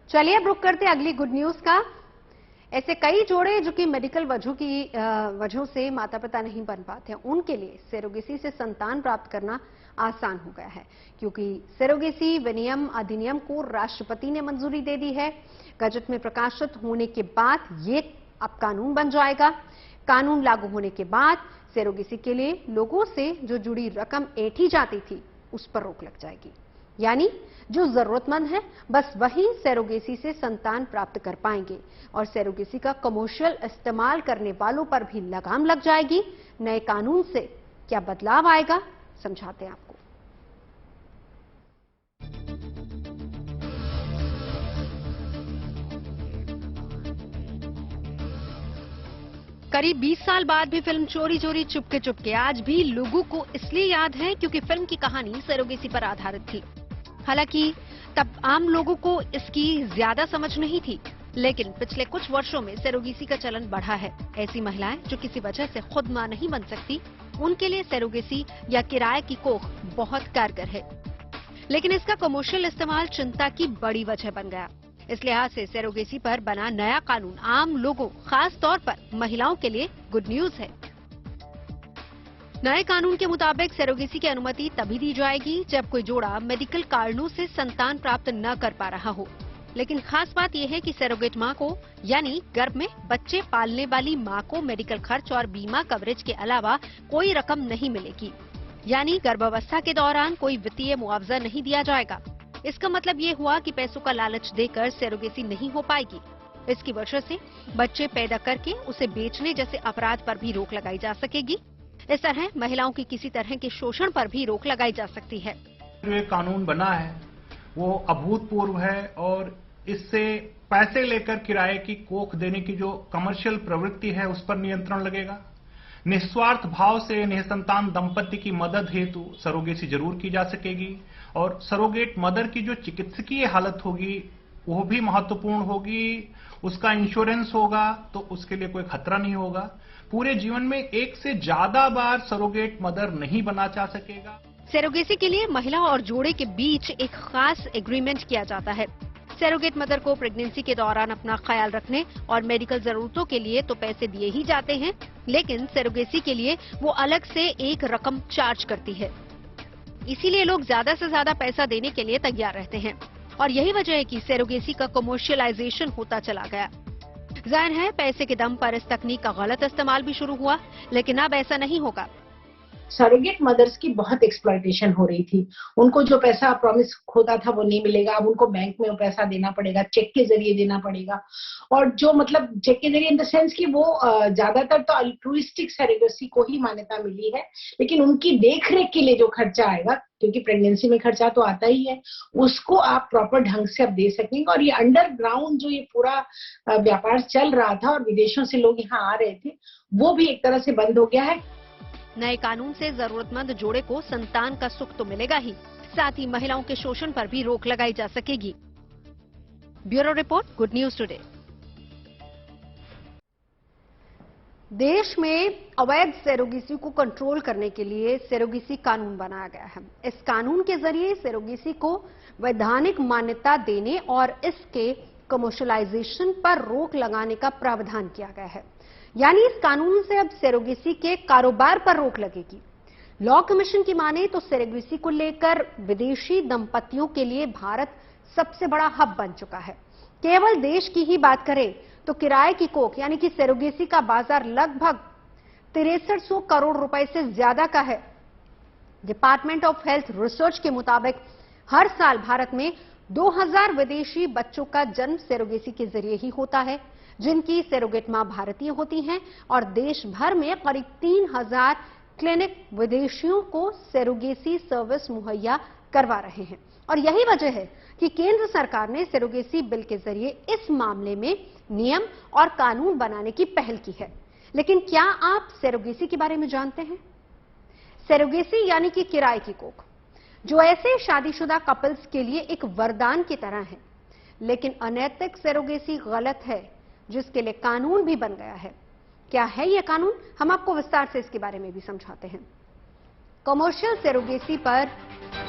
चलिए अब रुक करते अगली गुड न्यूज का। ऐसे कई जोड़े जो कि मेडिकल वजहों से माता पिता नहीं बन पाते हैं, उनके लिए सरोगेसी से संतान प्राप्त करना आसान हो गया है, क्योंकि सरोगेसी विनियम अधिनियम को राष्ट्रपति ने मंजूरी दे दी है। गजट में प्रकाशित होने के बाद ये अब कानून बन जाएगा। कानून लागू होने के बाद सरोगेसी के लिए लोगों से जो जुड़ी रकम ऐंठी जाती थी, उस पर रोक लग जाएगी। यानी जो जरूरतमंद है बस वही सरोगेसी से संतान प्राप्त कर पाएंगे और सरोगेसी का कमर्शियल इस्तेमाल करने वालों पर भी लगाम लग जाएगी। नए कानून से क्या बदलाव आएगा, समझाते हैं आपको। करीब 20 साल बाद भी फिल्म चोरी चोरी चुपके चुपके आज भी लोगों को इसलिए याद है क्योंकि फिल्म की कहानी सरोगेसी पर आधारित थी। हालांकि तब आम लोगों को इसकी ज्यादा समझ नहीं थी, लेकिन पिछले कुछ वर्षों में सरोगेसी का चलन बढ़ा है। ऐसी महिलाएं जो किसी वजह से खुद मां नहीं बन सकती, उनके लिए सरोगेसी या किराए की कोख बहुत कारगर है। लेकिन इसका कमर्शियल इस्तेमाल चिंता की बड़ी वजह बन गया। इस लिहाज से सरोगेसी पर बना नया कानून आम लोगों, खास तौर पर महिलाओं के लिए गुड न्यूज है। नए कानून के मुताबिक सरोगेसी की अनुमति तभी दी जाएगी जब कोई जोड़ा मेडिकल कारणों से संतान प्राप्त न कर पा रहा हो। लेकिन खास बात यह है कि सरोगेट मां को, यानी गर्भ में बच्चे पालने वाली मां को मेडिकल खर्च और बीमा कवरेज के अलावा कोई रकम नहीं मिलेगी। यानी गर्भावस्था के दौरान कोई वित्तीय मुआवजा नहीं दिया जाएगा। इसका मतलब ये हुआ कि पैसों का लालच देकर सरोगेसी नहीं हो पाएगी। इसकी वजह से बच्चे पैदा करके उसे बेचने जैसे अपराध पर भी रोक लगाई जा सकेगी। इस तरह महिलाओं की किसी तरह के शोषण पर भी रोक लगाई जा सकती है। जो ये कानून बना है वो अभूतपूर्व है और इससे पैसे लेकर किराए की कोख देने की जो कमर्शियल प्रवृत्ति है उस पर नियंत्रण लगेगा। निस्वार्थ भाव से निसंतान दंपति की मदद हेतु सरोगेसी जरूर की जा सकेगी और सरोगेट मदर की जो चिकित्सकीय हालत होगी वो भी महत्वपूर्ण होगी। उसका इंश्योरेंस होगा तो उसके लिए कोई खतरा नहीं होगा। पूरे जीवन में एक से ज्यादा बार सरोगेट मदर नहीं बना जा सकेगा। सरोगेसी के लिए महिला और जोड़े के बीच एक खास एग्रीमेंट किया जाता है। सरोगेट मदर को प्रेगनेंसी के दौरान अपना ख्याल रखने और मेडिकल जरूरतों के लिए तो पैसे दिए ही जाते हैं, लेकिन सरोगेसी के लिए वो अलग से एक रकम चार्ज करती है। इसीलिए लोग ज्यादा से ज्यादा पैसा देने के लिए तैयार रहते हैं और यही वजह है कि सरोगेसी का कमर्शियलाइजेशन होता चला गया। जाहिर है पैसे के दम पर इस तकनीक का गलत इस्तेमाल भी शुरू हुआ, लेकिन अब ऐसा नहीं होगा। सरोगेट मदर्स की बहुत एक्सप्लॉयटेशन हो रही थी। उनको जो पैसा प्रॉमिस होता था वो नहीं मिलेगा। अब उनको बैंक में वो पैसा देना पड़ेगा, चेक के जरिए देना पड़ेगा। और जो मतलब चेक के जरिए इन द सेंस कि वो ज्यादातर तो अल्ट्रुइस्टिक सरोगेसी को ही मान्यता मिली है, लेकिन उनकी देखरेख के लिए जो खर्चा आएगा, क्योंकि प्रेगनेंसी में खर्चा तो आता ही है, उसको आप प्रॉपर ढंग से अब दे सकेंगे। और ये अंडरग्राउंड जो ये पूरा व्यापार चल रहा था और विदेशों से लोग यहाँ आ रहे थे, वो भी एक तरह से बंद हो गया है। नए कानून से जरूरतमंद जोड़े को संतान का सुख तो मिलेगा ही, साथ ही महिलाओं के शोषण पर भी रोक लगाई जा सकेगी। Bureau report, good news today. देश में अवैध सरोगेसी को कंट्रोल करने के लिए सरोगेसी कानून बनाया गया है। इस कानून के जरिए सरोगेसी को वैधानिक मान्यता देने और इसके कमर्शियलाइजेशन पर रोक लगाने का प्रावधान किया गया है। यानी इस कानून से अब सरोगेसी के कारोबार पर रोक लगेगी। लॉ कमीशन की माने तो सरोगेसी को लेकर विदेशी दंपतियों के लिए भारत सबसे बड़ा हब बन चुका है। केवल देश की ही बात करें तो किराए की कोख यानी कि सरोगेसी का बाजार लगभग 6300 करोड़ रुपए से ज्यादा का है। डिपार्टमेंट ऑफ हेल्थ रिसर्च के मुताबिक हर साल भारत में 2000 विदेशी बच्चों का जन्म सरोगेसी के जरिए ही होता है, जिनकी सरोगेट मां भारतीय होती हैं और देश भर में करीब 3000 क्लिनिक विदेशियों को सरोगेसी सर्विस मुहैया करवा रहे हैं। और यही वजह है कि केंद्र सरकार ने सरोगेसी बिल के जरिए इस मामले में नियम और कानून बनाने की पहल की है। लेकिन क्या आप सरोगेसी के बारे में जानते हैं? सरोगेसी यानी कि किराए की कोख, जो ऐसे शादीशुदा कपल्स के लिए एक वरदान की तरह है, लेकिन अनैतिक सरोगेसी गलत है, जिसके लिए कानून भी बन गया है। क्या है यह कानून? हम आपको विस्तार से इसके बारे में भी समझाते हैं। कमर्शियल सरोगेसी पर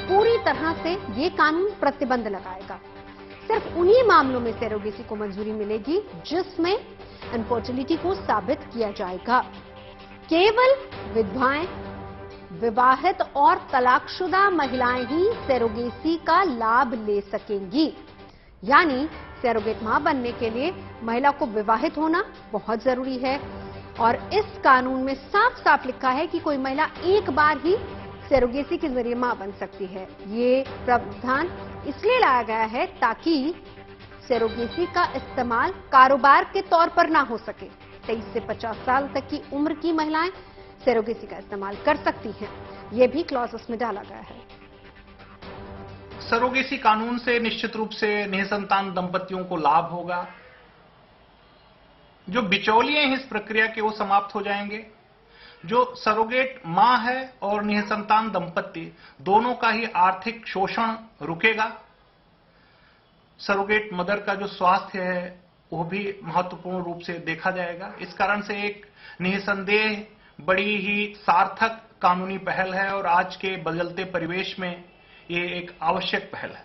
पूरी तरह से यह कानून प्रतिबंध लगाएगा। सिर्फ उन्हीं मामलों में सरोगेसी को मंजूरी मिलेगी जिसमें इनफर्टिलिटी को साबित किया जाएगा। केवल विधवाएं, विवाहित और तलाकशुदा महिलाएं ही सरोगेसी का लाभ ले सकेंगी। यानी सरोगेट मां बनने के लिए महिला को विवाहित होना बहुत जरूरी है और इस कानून में साफ साफ लिखा है कि कोई महिला एक बार ही सरोगेसी के जरिए मां बन सकती है। ये प्रावधान इसलिए लाया गया है ताकि सरोगेसी का इस्तेमाल कारोबार के तौर पर ना हो सके। 23 से 50 साल तक की उम्र की महिलाएं सरोगेसी का इस्तेमाल कर सकती हैं। यह भी क्लॉज उसमें डाला गया है। सरोगेसी कानून से निश्चित रूप से निसंतान दंपतियों को लाभ होगा। जो बिचौलिए हैं इस प्रक्रिया के वो समाप्त हो जाएंगे। जो सरोगेट मां है और निसंतान दंपति दोनों का ही आर्थिक शोषण रुकेगा। सरोगेट मदर का जो स्वास्थ्य है वो भी महत्वपूर्ण रूप से देखा जाएगा। इस कारण से एक निसंदेह बड़ी ही सार्थक कानूनी पहल है और आज के बदलते परिवेश में ये एक आवश्यक पहल है।